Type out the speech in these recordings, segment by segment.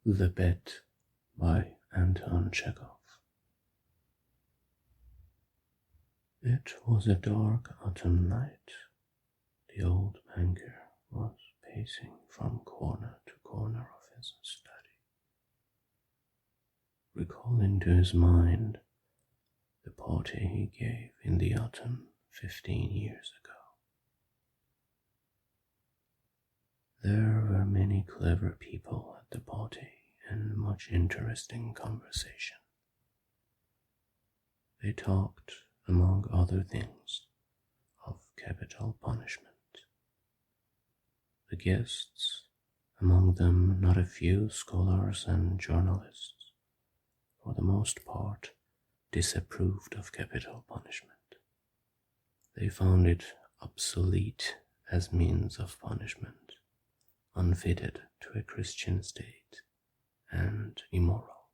The Bet by Anton Chekhov. It was a dark autumn night. The old banker was pacing from corner to corner of his study, recalling to his mind the party he gave in the autumn 15 years ago. There were many clever people at the party and much interesting conversation. They talked, among other things, of capital punishment. The guests, among them not a few scholars and journalists, for the most part disapproved of capital punishment. They found it obsolete as means of punishment, unfitted to a Christian state, and immoral.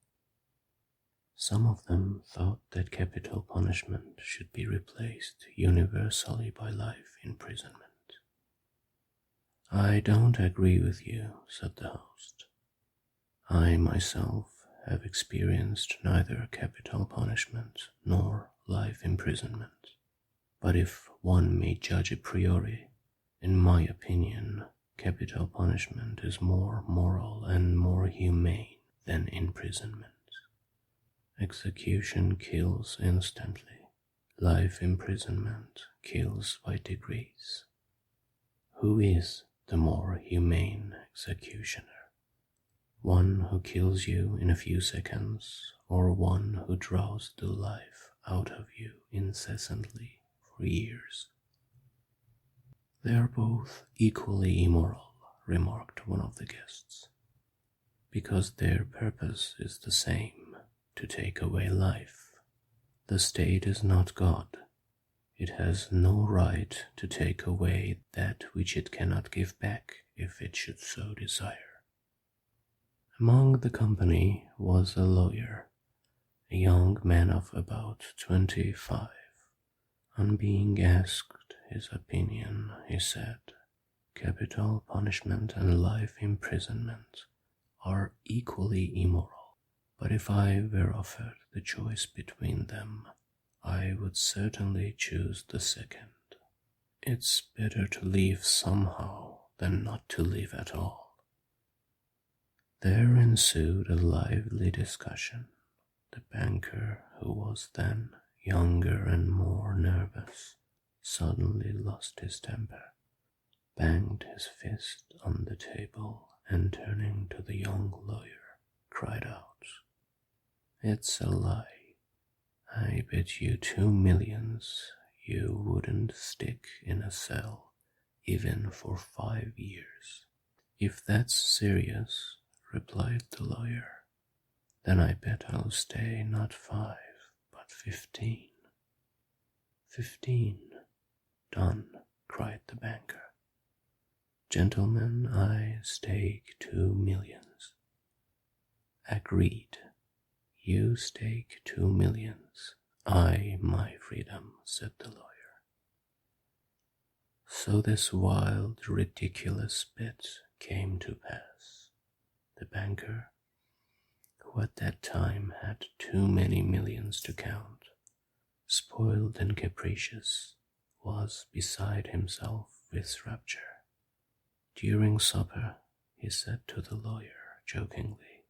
Some of them thought that capital punishment should be replaced universally by life imprisonment. "I don't agree with you," said the host. "I myself have experienced neither capital punishment nor life imprisonment. But if one may judge a priori, in my opinion, capital punishment is more moral and more humane than imprisonment. Execution kills instantly. Life imprisonment kills by degrees. Who is the more humane executioner? One who kills you in a few seconds, or one who draws the life out of you incessantly for years?" "They are both equally immoral," remarked one of the guests, "because their purpose is the same, to take away life. The state is not God. It has no right to take away that which it cannot give back if it should so desire." Among the company was a lawyer, a young man of about 25. On being asked his opinion, he said, "Capital punishment and life imprisonment are equally immoral. But if I were offered the choice between them, I would certainly choose the second. It's better to live somehow than not to live at all." There ensued a lively discussion. The banker, who was then younger and more nervous, suddenly lost his temper, banged his fist on the table, and turning to the young lawyer, cried out, "It's a lie. I bet you 2 millions you wouldn't stick in a cell even for 5 years." "If that's serious," replied the lawyer, "then I bet I'll stay not 5, but 15. 15. Done," cried the banker. "Gentlemen, I stake 2 millions. "Agreed. You stake 2 millions. I my freedom," said the lawyer. So this wild, ridiculous bet came to pass. The banker, who at that time had too many millions to count, spoiled and capricious, was beside himself with rapture. During supper, he said to the lawyer jokingly,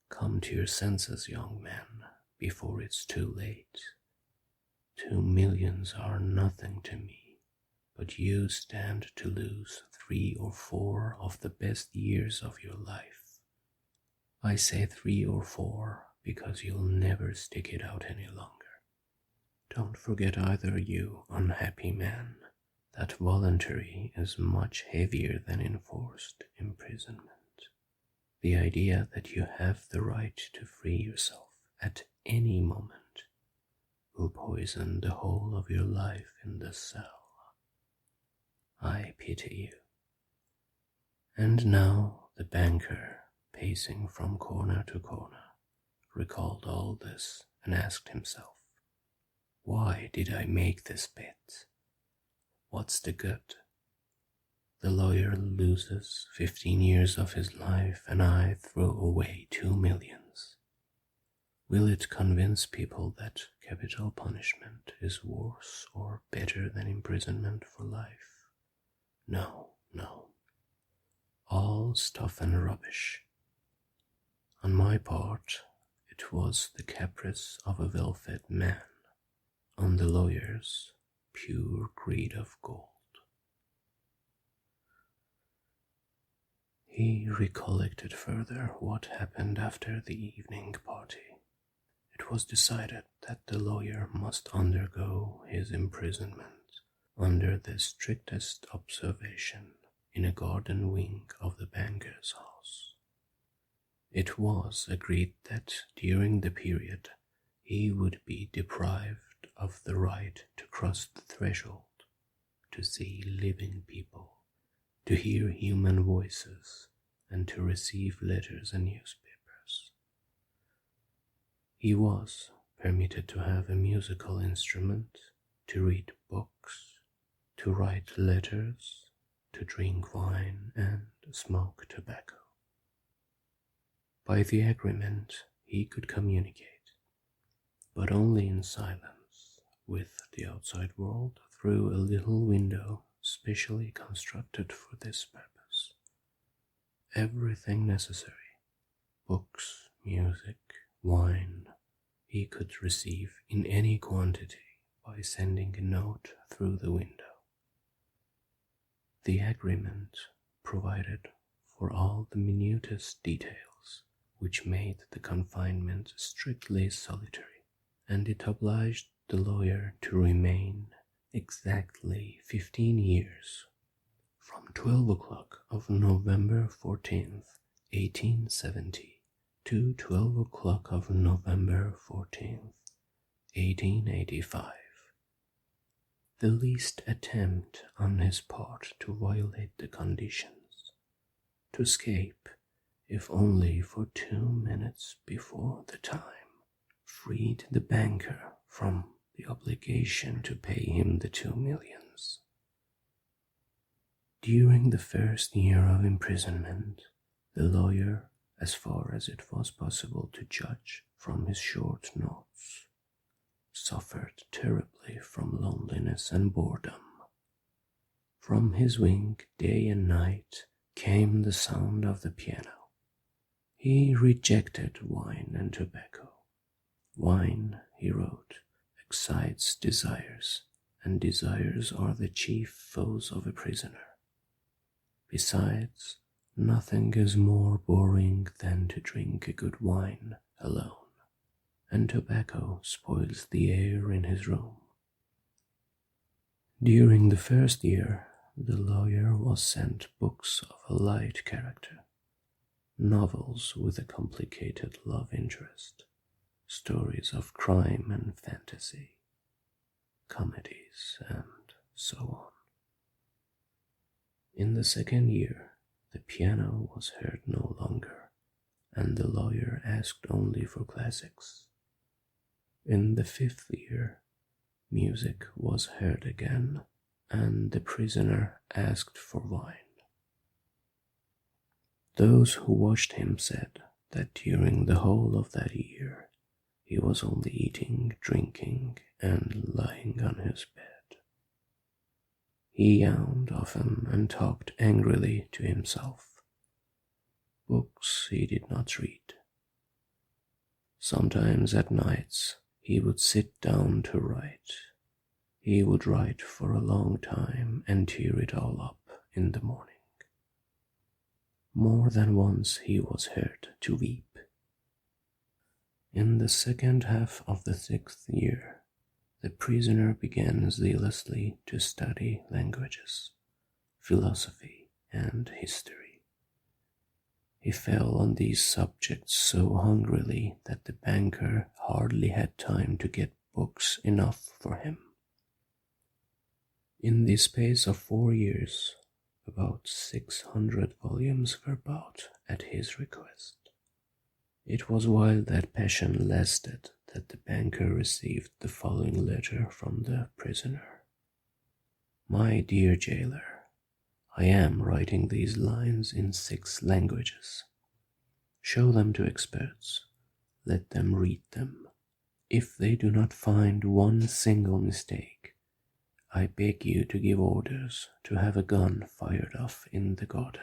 "Come to your senses, young man, before it's too late. 2 millions are nothing to me, but you stand to lose 3 or 4 of the best years of your life. I say 3 or 4 because you'll never stick it out any longer. Don't forget either, you unhappy man, that voluntary is much heavier than enforced imprisonment. The idea that you have the right to free yourself at any moment will poison the whole of your life in the cell. I pity you." And now the banker, pacing from corner to corner, recalled all this and asked himself, "Why did I make this bet? What's the good? The lawyer loses 15 years of his life and I throw away 2 millions. Will it convince people that capital punishment is worse or better than imprisonment for life? No, no. All stuff and rubbish. On my part, it was the caprice of a well-fed man. On the lawyer's, pure greed of gold. He recollected further what happened after the evening party. It was decided that the lawyer must undergo his imprisonment under the strictest observation in a garden wing of the banker's house. It was agreed that during the period he would be deprived of the right to cross the threshold, to see living people, to hear human voices, and to receive letters and newspapers. He was permitted to have a musical instrument, to read books, to write letters, to drink wine and smoke tobacco. By the agreement he could communicate, but only in silence, with the outside world through a little window specially constructed for this purpose. Everything necessary, books, music, wine, he could receive in any quantity by sending a note through the window. The agreement provided for all the minutest details which made the confinement strictly solitary, and it obliged the lawyer to remain exactly 15 years, from 12 o'clock of November 14th, 1870, to 12 o'clock of November 14th, 1885. The least attempt on his part to violate the conditions, to escape, if only for 2 minutes before the time, freed the banker from the obligation to pay him the 2 millions. During the first year of imprisonment, the lawyer, as far as it was possible to judge from his short notes, suffered terribly from loneliness and boredom. From his wing, day and night, came the sound of the piano. He rejected wine and tobacco. Wine, he wrote, excites desires, and desires are the chief foes of a prisoner. Besides, nothing is more boring than to drink a good wine alone, and tobacco spoils the air in his room. During the first year, the lawyer was sent books of a light character, novels with a complicated love interest, stories of crime and fantasy, comedies, and so on. In the second year, the piano was heard no longer, and the lawyer asked only for classics. In the 5th year, music was heard again, and the prisoner asked for wine. Those who watched him said that during the whole of that year he was only eating, drinking, and lying on his bed. He yawned often and talked angrily to himself. Books he did not read. Sometimes at nights he would sit down to write. He would write for a long time and tear it all up in the morning. More than once he was heard to weep. In the second half of the 6th year, the prisoner began zealously to study languages, philosophy, and history. He fell on these subjects so hungrily that the banker hardly had time to get books enough for him. In the space of 4 years, about 600 volumes were bought at his request. It was while that passion lasted that the banker received the following letter from the prisoner. My dear jailer, I am writing these lines in 6 languages. Show them to experts. Let them read them. If they do not find one single mistake, I beg you to give orders to have a gun fired off in the garden.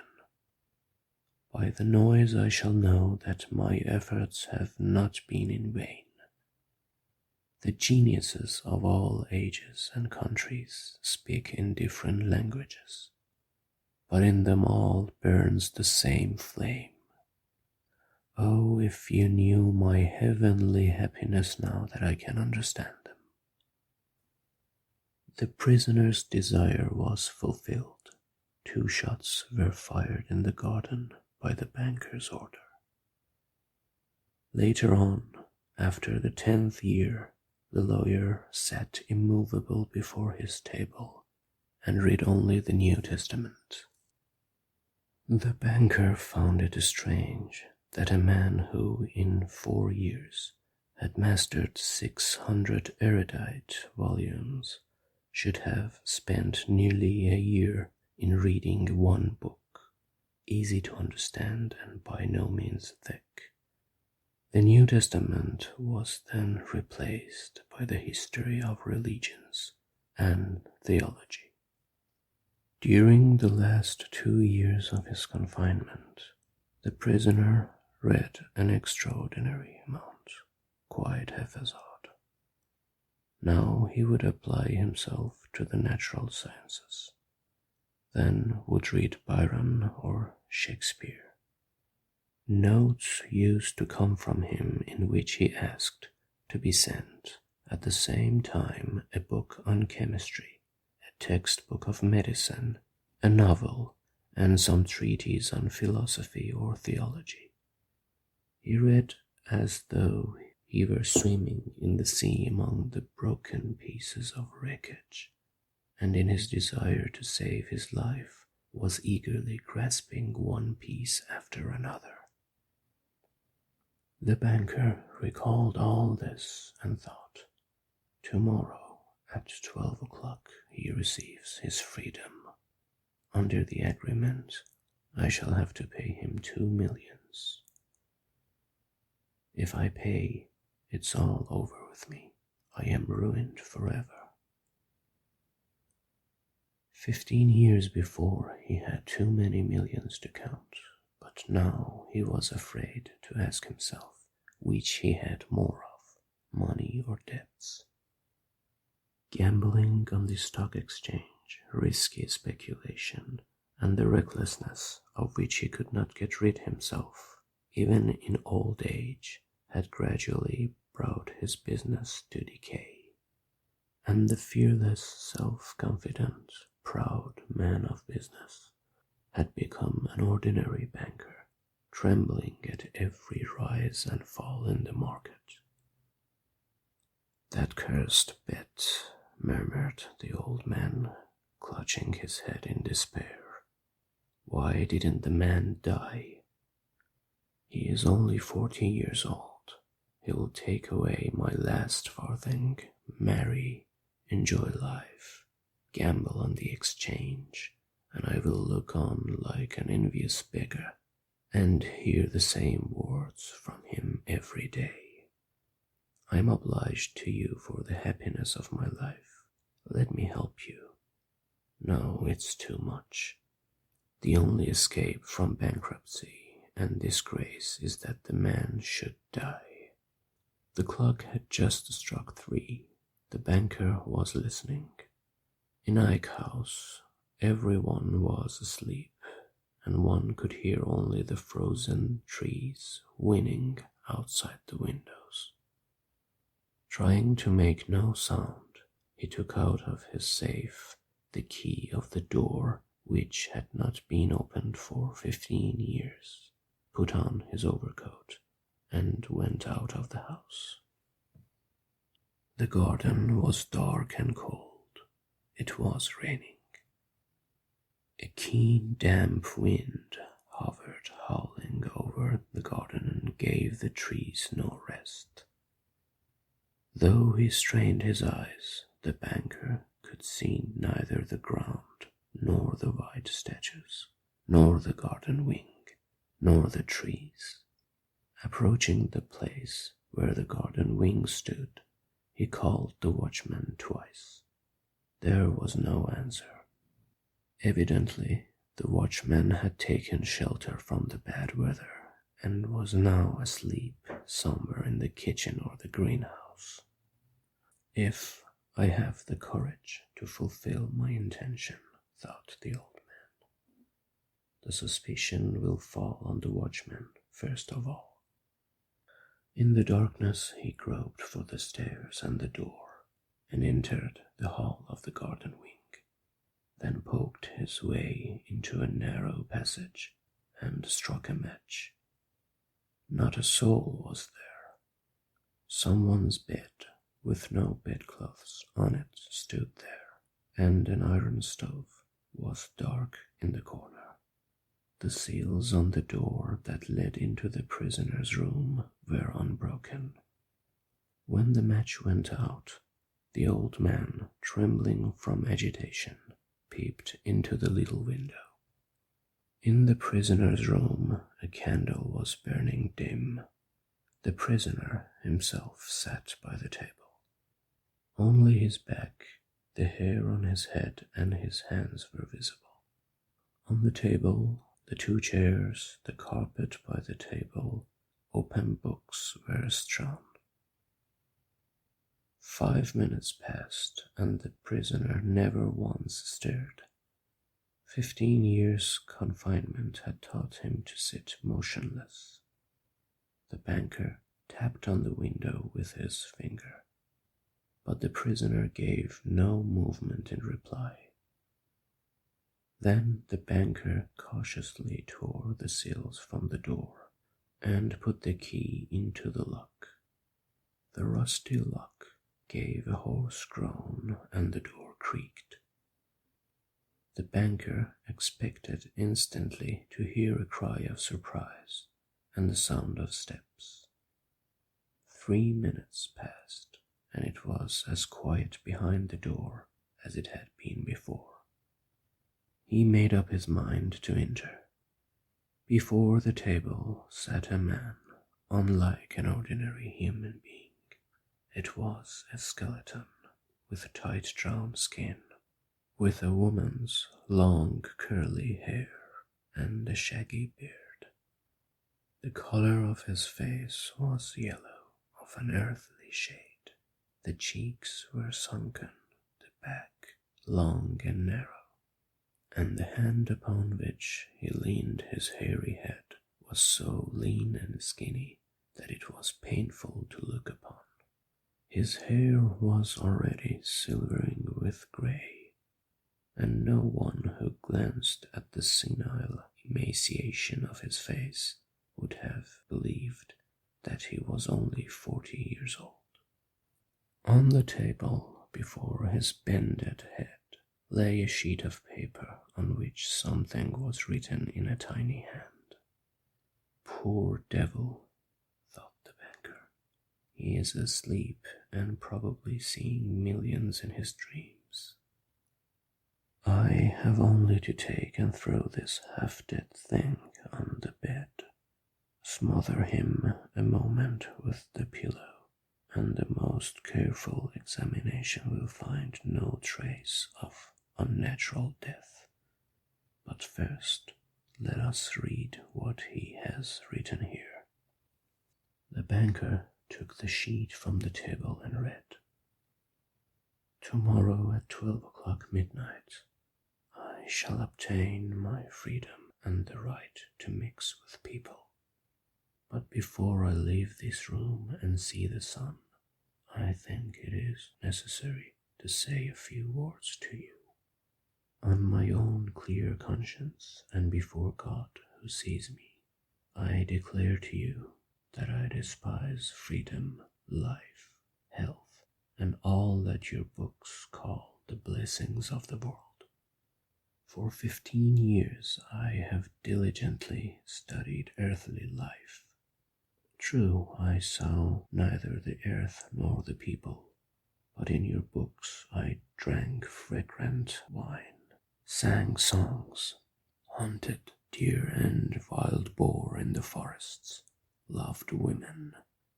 By the noise I shall know that my efforts have not been in vain. The geniuses of all ages and countries speak in different languages, but in them all burns the same flame. Oh, if you knew my heavenly happiness now that I can understand them. The prisoner's desire was fulfilled. 2 shots were fired in the garden by the banker's order. Later on, after the 10th year, the lawyer sat immovable before his table and read only the New Testament. The banker found it strange that a man who in 4 years had mastered 600 erudite volumes should have spent nearly a year in reading one book, easy to understand and by no means thick. The New Testament was then replaced by the history of religions and theology. During the last 2 years of his confinement, the prisoner read an extraordinary amount, quite haphazard. Now he would apply himself to the natural sciences, then would read Byron or Shakespeare. Notes used to come from him in which he asked to be sent at the same time a book on chemistry, a textbook of medicine, a novel, and some treatise on philosophy or theology. He read as though he were swimming in the sea among the broken pieces of wreckage, and in his desire to save his life was eagerly grasping one piece after another. The banker recalled all this and thought, tomorrow at 12 o'clock he receives his freedom. Under the agreement, I shall have to pay him 2 millions. If I pay, it's all over with me. I am ruined forever. 15 years before he had too many millions to count, but now he was afraid to ask himself which he had more of, money or debts. Gambling on the stock exchange, risky speculation, and the recklessness of which he could not get rid himself, even in old age, had gradually brought his business to decay. And the fearless, self-confident, proud man of business had become an ordinary banker, trembling at every rise and fall in the market. That cursed bet, murmured the old man, clutching his head in despair. Why didn't the man die? He is only 40 years old. He will take away my last farthing, marry, enjoy life, gamble on the exchange, and I will look on like an envious beggar and hear the same words from him every day. I am obliged to you for the happiness of my life. Let me help you. No, it's too much. The only escape from bankruptcy and disgrace is that the man should die. The clock had just struck 3. The banker was listening. In Ike House, everyone was asleep, and one could hear only the frozen trees whinnying outside the windows. Trying to make no sound, he took out of his safe the key of the door which had not been opened for 15 years, put on his overcoat, and went out of the house. The garden was dark and cold. It was raining. A keen, damp wind hovered howling over the garden and gave the trees no rest. Though he strained his eyes, the banker could see neither the ground nor the white statues, nor the garden wing, nor the trees. Approaching the place where the garden wing stood, he called the watchman twice. There was no answer. Evidently, the watchman had taken shelter from the bad weather and was now asleep somewhere in the kitchen or the greenhouse. If I have the courage to fulfill my intention, thought the old man, the suspicion will fall on the watchman first of all. In the darkness he groped for the stairs and the door, and entered the hall of the garden wing, then poked his way into a narrow passage and struck a match. Not a soul was there. Someone's bed, with no bedclothes on it, stood there, and an iron stove was dark in the corner. The seals on the door that led into the prisoner's room were unbroken. When the match went out, the old man, trembling from agitation, peeped into the little window. In the prisoner's room a candle was burning dim. The prisoner himself sat by the table. Only his back, the hair on his head, and his hands were visible. On the table, the two chairs, the carpet by the table, open books were strewn. 5 minutes passed, and the prisoner never once stirred. 15 years' confinement had taught him to sit motionless. The banker tapped on the window with his finger, but the prisoner gave no movement in reply. Then the banker cautiously tore the seals from the door and put the key into the lock. The rusty lock gave a hoarse groan and the door creaked. The banker expected instantly to hear a cry of surprise and the sound of steps. 3 minutes passed, and it was as quiet behind the door as it had been before. He made up his mind to enter. Before the table sat a man, unlike an ordinary human being. It was a skeleton with tight-drawn skin, with a woman's long curly hair and a shaggy beard. The color of his face was yellow, of an earthly shade. The cheeks were sunken, the back long and narrow, and the hand upon which he leaned his hairy head was so lean and skinny that it was painful to look upon. His hair was already silvering with grey, and no one who glanced at the senile emaciation of his face would have believed that he was only 40 years old. On the table before his bended head lay a sheet of paper on which something was written in a tiny hand. Poor devil, thought the banker. He is asleep and probably seeing millions in his dreams. I have only to take and throw this half-dead thing on the bed, smother him a moment with the pillow, and the most careful examination will find no trace of unnatural death. But first, let us read what he has written here. The banker took the sheet from the table and read, "Tomorrow at 12 o'clock midnight, I shall obtain my freedom and the right to mix with people. But before I leave this room and see the sun, I think it is necessary to say a few words to you. On my own clear conscience and before God who sees me, I declare to you that I despise freedom, life, health, and all that your books call the blessings of the world. For 15 years I have diligently studied earthly life. True, I saw neither the earth nor the people, but in your books I drank fragrant wine. sang songs, hunted deer and wild boar in the forests, loved women,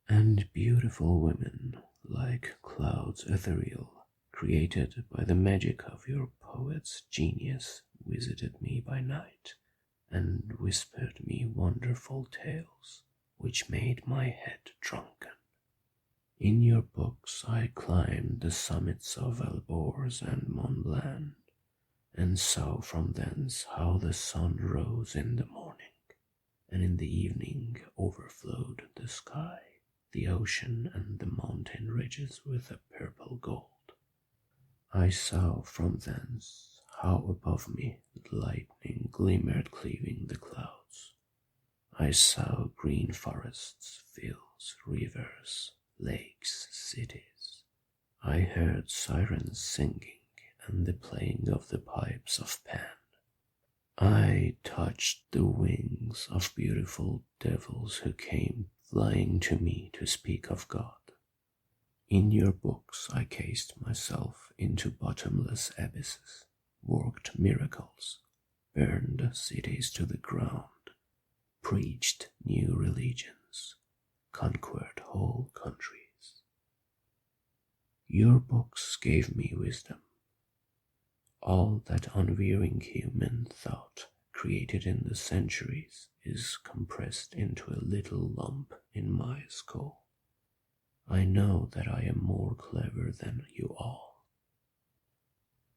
and beautiful women like clouds ethereal, created by the magic of your poet's genius, visited me by night, and whispered me wonderful tales, which made my head drunken. In your books I climbed the summits of Elborz and Mont Blanc, and saw from thence how the sun rose in the morning, and in the evening overflowed the sky, the ocean, and the mountain ridges with a purple gold. I saw from thence how above me the lightning glimmered cleaving the clouds. I saw green forests, fields, rivers, lakes, cities. I heard sirens singing and the playing of the pipes of Pan. I touched the wings of beautiful devils who came flying to me to speak of God. In your books I cased myself into bottomless abysses, worked miracles, burned cities to the ground, preached new religions, conquered whole countries. Your books gave me wisdom. All that unwearying human thought created in the centuries is compressed into a little lump in my skull. I know that I am more clever than you all,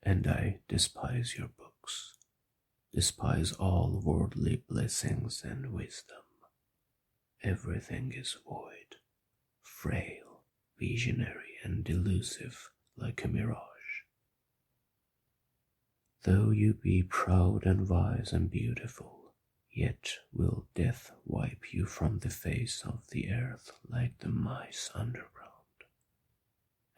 and I despise your books, despise all worldly blessings and wisdom. Everything is void, frail, visionary, and delusive like a mirage. Though you be proud and wise and beautiful, yet will death wipe you from the face of the earth like the mice underground.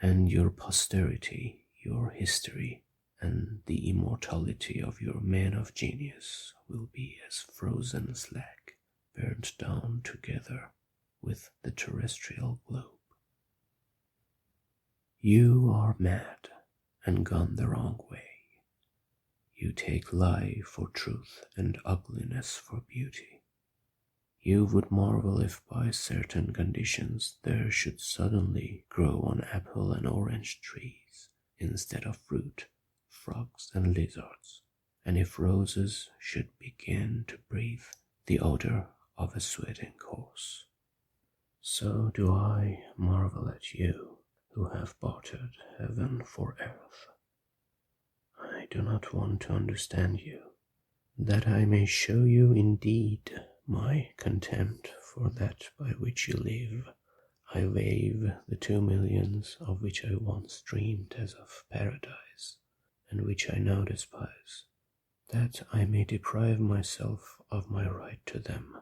And your posterity, your history, and the immortality of your men of genius will be as frozen slag, burnt down together with the terrestrial globe. You are mad and gone the wrong way. You take lie for truth and ugliness for beauty. You would marvel if by certain conditions there should suddenly grow on apple and orange trees, instead of fruit, frogs and lizards, and if roses should begin to breathe the odor of a sweating horse. So do I marvel at you, who have bartered heaven for earth. I do not want to understand you, that I may show you indeed my contempt for that by which you live. I waive the 2 millions of which I once dreamed as of paradise, and which I now despise, that I may deprive myself of my right to them.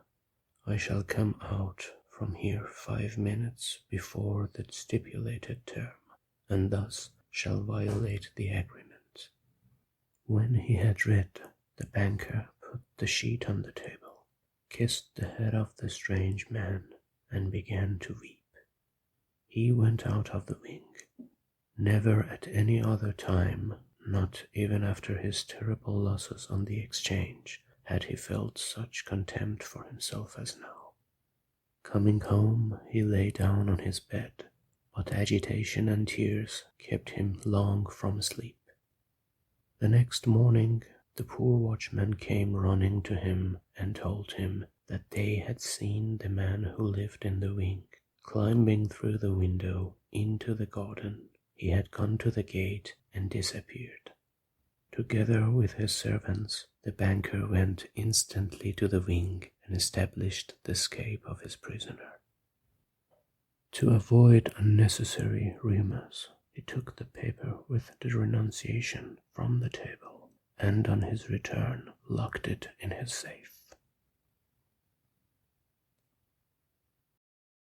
I shall come out from here 5 minutes before the stipulated term, and thus shall violate the agreement. When he had read, the banker put the sheet on the table, kissed the head of the strange man, and began to weep. He went out of the wing. Never at any other time, not even after his terrible losses on the exchange, had he felt such contempt for himself as now. Coming home, he lay down on his bed, but agitation and tears kept him long from sleep. The next morning, the poor watchman came running to him and told him that they had seen the man who lived in the wing, climbing through the window into the garden. He had gone to the gate and disappeared. Together with his servants, the banker went instantly to the wing and established the escape of his prisoner. To avoid unnecessary rumors, he took the paper with the renunciation from the table, and on his return locked it in his safe.